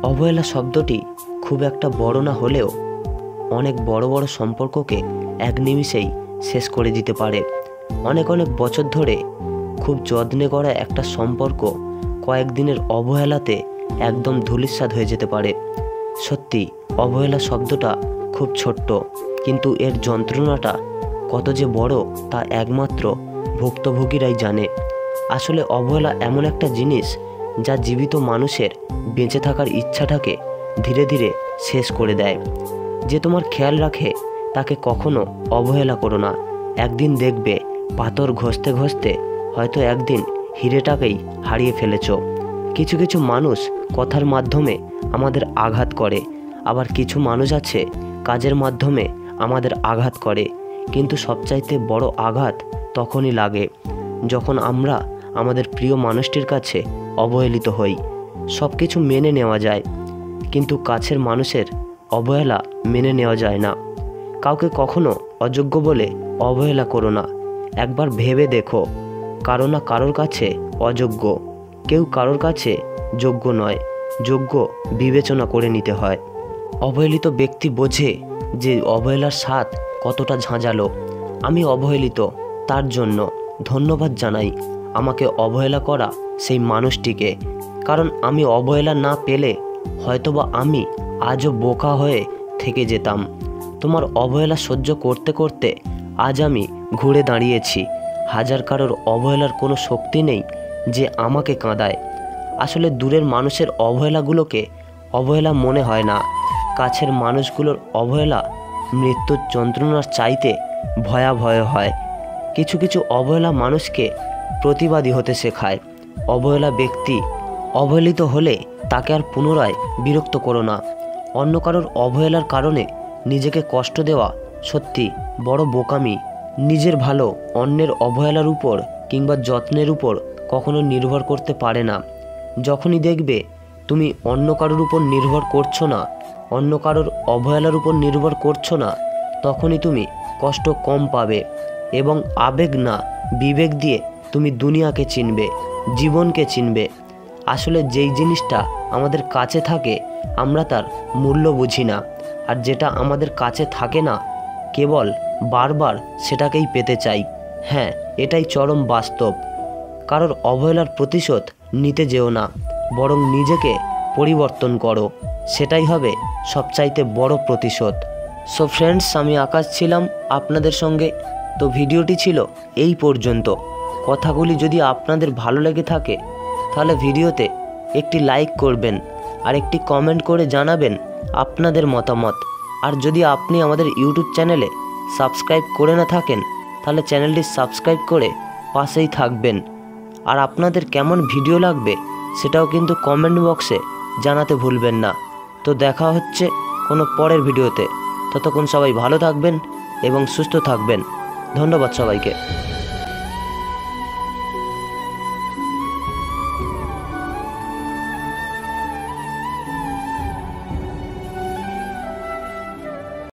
অবহেলা শব্দটি খুব একটা বড় না হলেও অনেক বড় বড় সম্পর্ককে এক নিমিষেই শেষ করে দিতে পারে। অনেক অনেক বছর ধরে খুব যত্নে করা একটা সম্পর্ক কয়েকদিনের অবহেলাতে একদম ধূলিসাৎ হয়ে যেতে পারে। সত্যি অবহেলা শব্দটা খুব ছোট্ট, কিন্তু এর যন্ত্রণাটা কত যে বড় তা একমাত্র ভুক্তভোগীরাই জানে। আসলে অবহেলা এমন একটা জিনিস যা জীবিত মানুষের বেঁচে থাকার ইচ্ছাটাকে ধীরে ধীরে শেষ করে দেয়। যে তোমার খেয়াল রাখে তাকে কখনো অবহেলা করো না। একদিন দেখবে পাথর ঘষতে ঘষতে হয়তো একদিন হিরেটাকেই হারিয়ে ফেলেছ। কিছু কিছু মানুষ কথার মাধ্যমে আমাদের আঘাত করে, আবার কিছু মানুষ আছে কাজের মাধ্যমে আমাদের আঘাত করে। কিন্তু সবচাইতে বড় আঘাত তখনই লাগে যখন আমরা আমাদের প্রিয় মানুষটির কাছে অবহেলিত হই। সব কিছু মেনে নেওয়া যায়, কিন্তু কাছের মানুষের অবহেলা মেনে নেওয়া যায় না। কাউকে কখনো অযোগ্য বলে অবহেলা করো না। একবার ভেবে দেখো, কারো না কারোর কাছে অযোগ্য, কেউ কারোর কাছে যোগ্য নয়। যোগ্য বিবেচনা করে নিতে হয়। অবহেলিত ব্যক্তি বোঝে যে অবহেলার স্বাদ কতটা ঝাঁঝালো। আমি অবহেলিত, তার জন্য ধন্যবাদ জানাই আমাকে অবহেলা করা সেই মানুষটিকে। কারণ আমি অবহেলা না পেলে হয়তোবা আমি আজও বোকা হয়ে থেকে যেতাম। তোমার অবহেলা সহ্য করতে করতে আজ আমি ঘুরে দাঁড়িয়েছি। হাজার কারোর অবহেলার কোনো শক্তি নেই যে আমাকে কাঁদায়। আসলে দূরের মানুষের অবহেলাগুলোকে অবহেলা মনে হয় না। কাছের মানুষগুলোর অবহেলা মৃত্যুর যন্ত্রণার চাইতে ভয়াবহ হয়। কিছু কিছু অবহেলা মানুষকে প্রতিবাদী হতে শেখায়। অবহেলা ব্যক্তি অবহেলিত হলে তাকে আর পুনরায় বিরক্ত করো না। অন্য কারোর অবহেলার কারণে নিজেকে কষ্ট দেওয়া সত্যি বড় বোকামি। নিজের ভালো অন্যের অবহেলার উপর কিংবা যত্নের উপর কখনো নির্ভর করতে পারে না। যখনই দেখবে তুমি অন্য কারোর উপর নির্ভর করছো না, অন্য কারোর অবহেলার উপর নির্ভর করছো না, তখনই তুমি কষ্ট কম পাবে এবং আবেগ না বিবেক দিয়ে তুমি দুনিয়াকে চিনবে, জীবনকে চিনবে। আসলে যেই জিনিসটা আমাদের কাছে থাকে আমরা তার মূল্য বুঝি না, আর যেটা আমাদের কাছে থাকে না কেবল বারবার সেটাকেই পেতে চাই। হ্যাঁ, এটাই চরম বাস্তব। কারোর অবহেলার প্রতিশোধ নিতে যেও না, বরং নিজেকে পরিবর্তন করো। সেটাই হবে সবচাইতে বড় প্রতিশোধ। সো ফ্রেন্ডস, আমি আকাশ ছিলাম আপনাদের সঙ্গে। তো ভিডিওটি ছিল এই পর্যন্ত। কথাগুলি যদি আপনাদের ভালো লেগে থাকে তাহলে ভিডিওতে একটি লাইক করবেন আর একটি কমেন্ট করে জানাবেন আপনাদের মতামত। আর যদি আপনি আমাদের ইউটিউব চ্যানেলে সাবস্ক্রাইব করে না থাকেন তাহলে চ্যানেলটি সাবস্ক্রাইব করে পাশেই থাকবেন। আর আপনাদের কেমন ভিডিও লাগবে সেটাও কিন্তু কমেন্ট বক্সে জানাতে ভুলবেন না। তো দেখা হচ্ছে কোনো পরের ভিডিওতে। ততক্ষণ সবাই ভালো থাকবেন এবং সুস্থ থাকবেন। ধন্যবাদ সবাইকে।